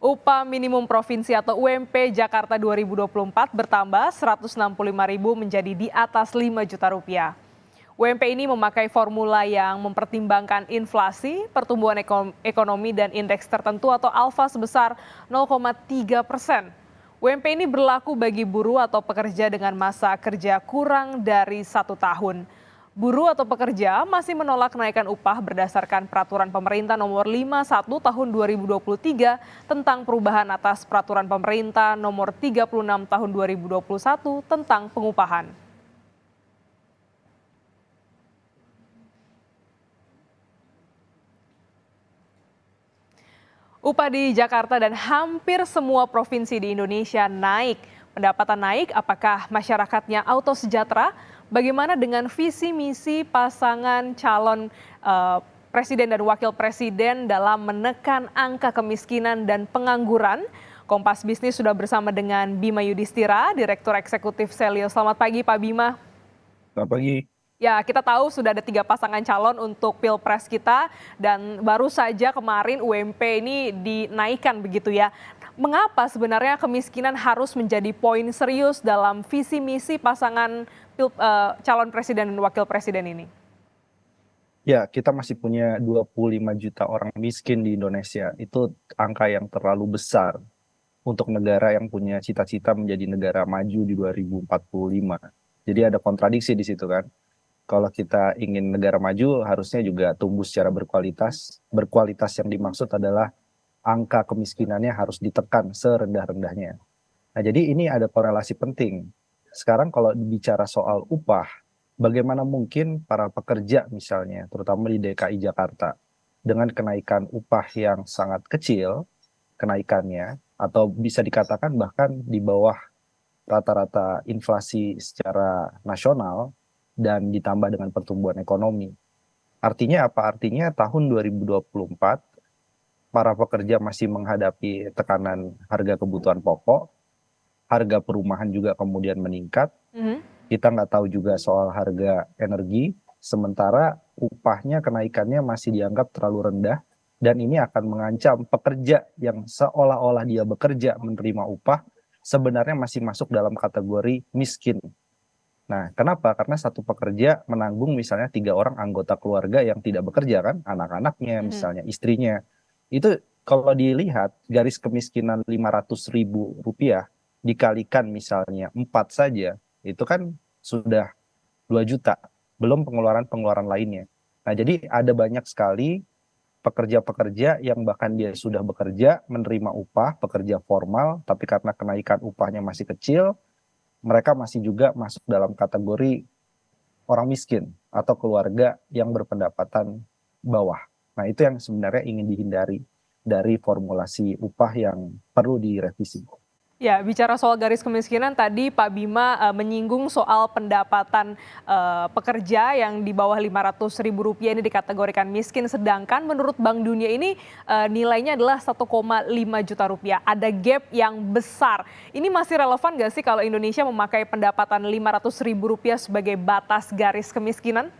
Upah minimum provinsi atau UMP Jakarta 2024 bertambah 165.000 menjadi di atas 5 juta rupiah. UMP ini memakai formula yang mempertimbangkan inflasi, pertumbuhan ekonomi dan indeks tertentu atau alfa sebesar 0,3%. UMP ini berlaku bagi buruh atau pekerja dengan masa kerja kurang dari 1 tahun. Buruh atau pekerja masih menolak kenaikan upah berdasarkan peraturan pemerintah nomor 51 tahun 2023 tentang perubahan atas peraturan pemerintah nomor 36 tahun 2021 tentang pengupahan. Upah di Jakarta dan hampir semua provinsi di Indonesia naik. Pendapatan naik, apakah masyarakatnya auto sejahtera? Bagaimana dengan visi misi pasangan calon presiden dan wakil presiden dalam menekan angka kemiskinan dan pengangguran? Kompas Bisnis sudah bersama dengan Bima Yudhistira, Direktur Eksekutif Selio. Selamat pagi Pak Bima. Selamat pagi. Ya, kita tahu sudah ada 3 pasangan calon untuk Pilpres kita dan baru saja kemarin UMP ini dinaikkan begitu ya. Mengapa sebenarnya kemiskinan harus menjadi poin serius dalam visi misi pasangan calon presiden dan wakil presiden ini? Ya, kita masih punya 25 juta orang miskin di Indonesia. Itu angka yang terlalu besar untuk negara yang punya cita-cita menjadi negara maju di 2045. Jadi ada kontradiksi di situ kan. Kalau kita ingin negara maju, harusnya juga tumbuh secara berkualitas. Berkualitas yang dimaksud adalah angka kemiskinannya harus ditekan serendah-rendahnya. Nah, jadi ini ada korelasi penting. Sekarang kalau bicara soal upah, bagaimana mungkin para pekerja misalnya, terutama di DKI Jakarta, dengan kenaikan upah yang sangat kecil, kenaikannya, atau bisa dikatakan bahkan di bawah rata-rata inflasi secara nasional, dan ditambah dengan pertumbuhan ekonomi. Artinya apa? Artinya tahun 2024, para pekerja masih menghadapi tekanan harga kebutuhan pokok, harga perumahan juga kemudian meningkat. Kita nggak tahu juga soal harga energi, sementara upahnya kenaikannya masih dianggap terlalu rendah, dan ini akan mengancam pekerja yang seolah-olah dia bekerja menerima upah, sebenarnya masih masuk dalam kategori miskin. Nah, kenapa? Karena satu pekerja menanggung misalnya 3 orang anggota keluarga yang tidak bekerja kan, anak-anaknya, misalnya istrinya. Itu kalau dilihat garis kemiskinan 500.000 rupiah dikalikan misalnya 4 saja, itu kan sudah 2 juta, belum pengeluaran-pengeluaran lainnya. Nah, jadi ada banyak sekali pekerja-pekerja yang bahkan dia sudah bekerja, menerima upah, pekerja formal, tapi karena kenaikan upahnya masih kecil, mereka masih juga masuk dalam kategori orang miskin atau keluarga yang berpendapatan bawah. Nah, itu yang sebenarnya ingin dihindari dari formulasi upah yang perlu direvisi. Ya, bicara soal garis kemiskinan tadi Pak Bima menyinggung soal pendapatan pekerja yang di bawah 500.000 rupiah ini dikategorikan miskin, sedangkan menurut Bank Dunia ini nilainya adalah 1,5 juta rupiah. Ada gap yang besar. Ini masih relevan nggak sih kalau Indonesia memakai pendapatan 500.000 rupiah sebagai batas garis kemiskinan?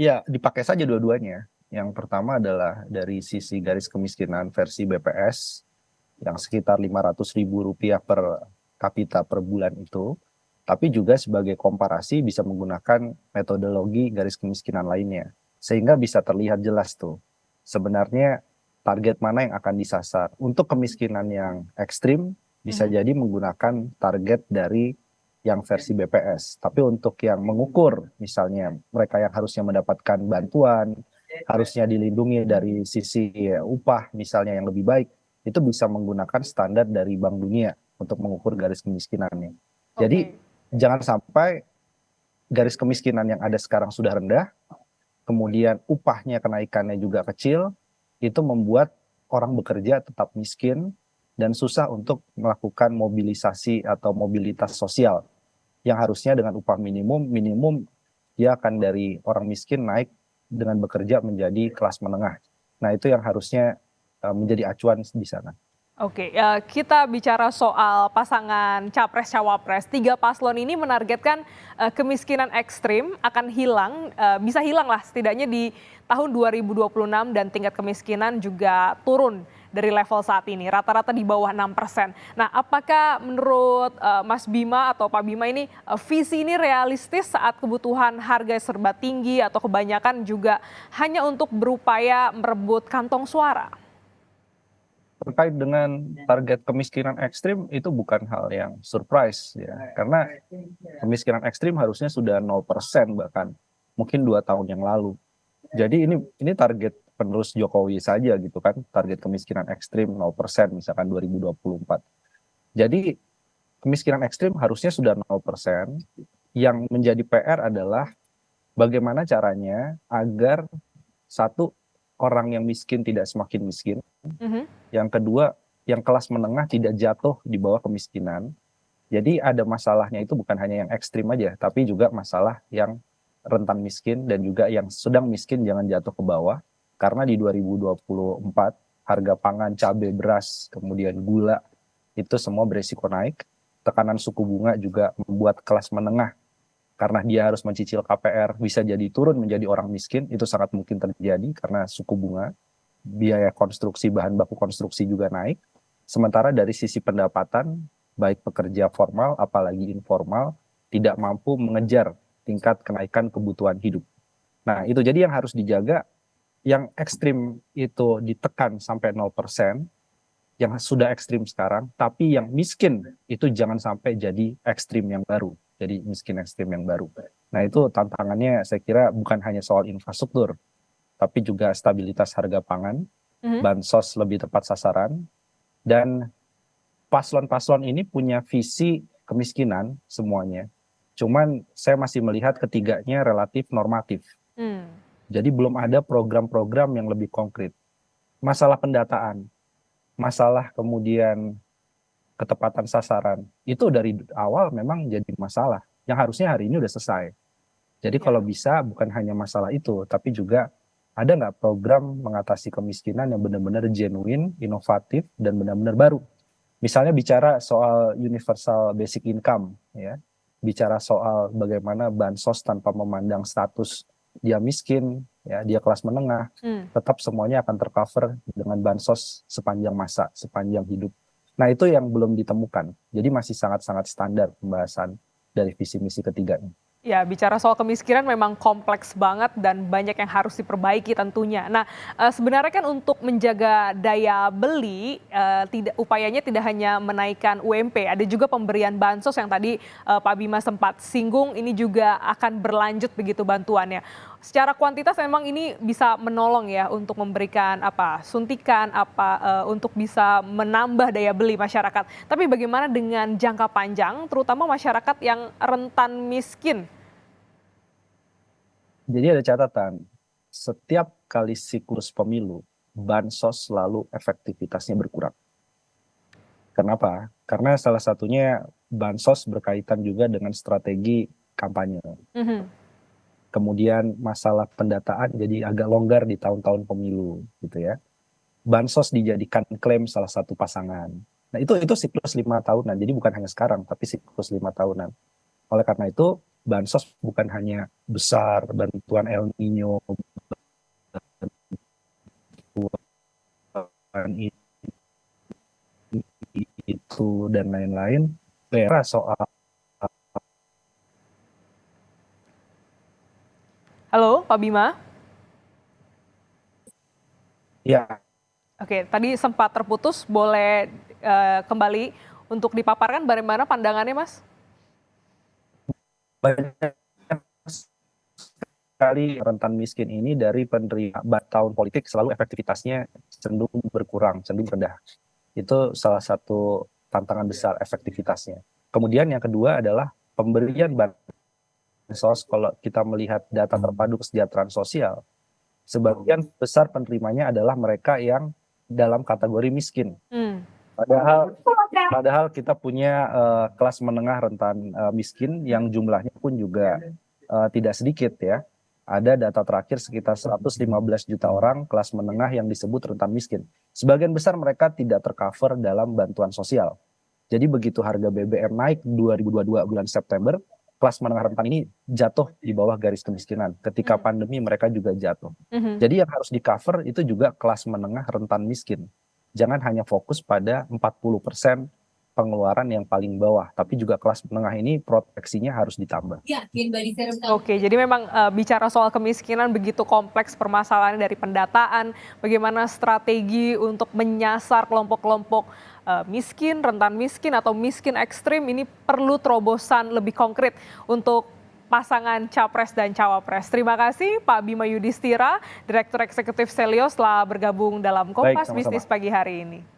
Ya, dipakai saja dua-duanya. Yang pertama adalah dari sisi garis kemiskinan versi BPS, yang sekitar 500.000 rupiah per kapita per bulan itu, tapi juga sebagai komparasi bisa menggunakan metodologi garis kemiskinan lainnya, sehingga bisa terlihat jelas tuh sebenarnya target mana yang akan disasar. Untuk kemiskinan yang ekstrim bisa jadi menggunakan target dari yang versi BPS, tapi untuk yang mengukur misalnya mereka yang harusnya mendapatkan bantuan, harusnya dilindungi dari sisi upah misalnya yang lebih baik, itu bisa menggunakan standar dari Bank Dunia untuk mengukur garis kemiskinannya. Jadi jangan sampai garis kemiskinan yang ada sekarang sudah rendah, kemudian upahnya kenaikannya juga kecil, itu membuat orang bekerja tetap miskin dan susah untuk melakukan mobilisasi atau mobilitas sosial. Yang harusnya dengan upah minimum dia akan dari orang miskin naik dengan bekerja menjadi kelas menengah. Nah, itu yang harusnya menjadi acuan di sana. Oke, kita bicara soal pasangan capres-cawapres. 3 paslon ini menargetkan kemiskinan ekstrim akan hilang, bisa hilang lah setidaknya di tahun 2026 dan tingkat kemiskinan juga turun dari level saat ini, rata-rata di bawah 6%. Nah, apakah menurut Mas Bima atau Pak Bima ini visi ini realistis saat kebutuhan harga serba tinggi atau kebanyakan juga hanya untuk berupaya merebut kantong suara? Terkait dengan target kemiskinan ekstrim itu bukan hal yang surprise ya, karena kemiskinan ekstrim harusnya sudah 0% bahkan mungkin 2 tahun yang lalu. Jadi ini target penerus Jokowi saja gitu kan, target kemiskinan ekstrim 0% misalkan 2024. Jadi kemiskinan ekstrim harusnya sudah 0%. Yang menjadi PR adalah bagaimana caranya agar satu, orang yang miskin tidak semakin miskin. Mhm. Yang kedua, yang kelas menengah tidak jatuh di bawah kemiskinan. Jadi ada masalahnya itu bukan hanya yang ekstrim aja, tapi juga masalah yang rentan miskin dan juga yang sedang miskin jangan jatuh ke bawah. Karena di 2024 harga pangan, cabai, beras, kemudian gula itu semua beresiko naik. Tekanan suku bunga juga membuat kelas menengah karena dia harus mencicil KPR bisa jadi turun menjadi orang miskin, itu sangat mungkin terjadi karena suku bunga, biaya konstruksi, bahan baku konstruksi juga naik. Sementara dari sisi pendapatan, baik pekerja formal apalagi informal, tidak mampu mengejar tingkat kenaikan kebutuhan hidup. Nah, itu jadi yang harus dijaga, yang ekstrim itu ditekan sampai 0%, yang sudah ekstrim sekarang, tapi yang miskin itu jangan sampai jadi ekstrim yang baru, jadi miskin ekstrim yang baru. Nah itu tantangannya saya kira bukan hanya soal infrastruktur, tapi juga stabilitas harga pangan, bansos lebih tepat sasaran, dan paslon-paslon ini punya visi kemiskinan semuanya. Cuman saya masih melihat ketiganya relatif normatif. Hmm. Jadi belum ada program-program yang lebih konkret. Masalah pendataan, masalah kemudian ketepatan sasaran, itu dari awal memang jadi masalah yang harusnya hari ini udah selesai. Jadi Ya. kalau bisa bukan hanya masalah itu, tapi juga ada nggak program mengatasi kemiskinan yang benar-benar genuine, inovatif, dan benar-benar baru. Misalnya bicara soal universal basic income, ya, bicara soal bagaimana bansos tanpa memandang status dia miskin, ya, dia kelas menengah, tetap semuanya akan tercover dengan bansos sepanjang masa, sepanjang hidup. Nah itu yang belum ditemukan. Jadi masih sangat-sangat standar pembahasan dari visi misi ketiganya. Ya, bicara soal kemiskinan memang kompleks banget dan banyak yang harus diperbaiki tentunya. Nah, sebenarnya kan untuk menjaga daya beli, upayanya tidak hanya menaikkan UMP, ada juga pemberian bansos yang tadi Pak Bima sempat singgung, ini juga akan berlanjut begitu bantuannya. Secara kuantitas memang ini bisa menolong ya untuk memberikan suntikan untuk bisa menambah daya beli masyarakat. Tapi bagaimana dengan jangka panjang, terutama masyarakat yang rentan miskin? Jadi ada catatan, setiap kali siklus pemilu, bansos selalu efektivitasnya berkurang. Kenapa? Karena salah satunya bansos berkaitan juga dengan strategi kampanye. Kemudian masalah pendataan jadi agak longgar di tahun-tahun pemilu, gitu ya. Bansos dijadikan klaim salah satu pasangan. Nah itu siklus 5 tahunan, jadi bukan hanya sekarang, tapi siklus 5 tahunan. Oleh karena itu, bansos bukan hanya besar, bantuan El Nino, bantuan itu dan lain-lain. Era soal Halo, Pak Bima. ya Oke, tadi sempat terputus, boleh kembali untuk dipaparkan bagaimana pandangannya, Mas? banyak sekali rentan miskin ini dari penerima tahun politik selalu efektivitasnya cenderung berkurang, cenderung rendah. Itu salah satu tantangan besar efektivitasnya. Kemudian yang kedua adalah pemberian bansos. Kalau kita melihat data terpadu kesejahteraan sosial, sebagian besar penerimanya adalah mereka yang dalam kategori miskin. Padahal kita punya kelas menengah rentan miskin yang jumlahnya pun juga tidak sedikit ya. Ada data terakhir sekitar 115 juta orang kelas menengah yang disebut rentan miskin. Sebagian besar mereka tidak tercover dalam bantuan sosial. Jadi begitu harga BBM naik 2022 bulan September, kelas menengah rentan ini jatuh di bawah garis kemiskinan. Ketika pandemi mereka juga jatuh. Jadi yang harus di cover itu juga kelas menengah rentan miskin. jangan hanya fokus pada 40% pengeluaran yang paling bawah, tapi juga kelas menengah ini proteksinya harus ditambah. Oke, jadi memang bicara soal kemiskinan begitu kompleks permasalahannya dari pendataan, bagaimana strategi untuk menyasar kelompok-kelompok miskin, rentan miskin atau miskin ekstrim ini perlu terobosan lebih konkret untuk pasangan Capres dan Cawapres. Terima kasih Pak Bima Yudhistira, Direktur Eksekutif Selios telah bergabung dalam Baik, Kompas sama-sama. Bisnis pagi hari ini.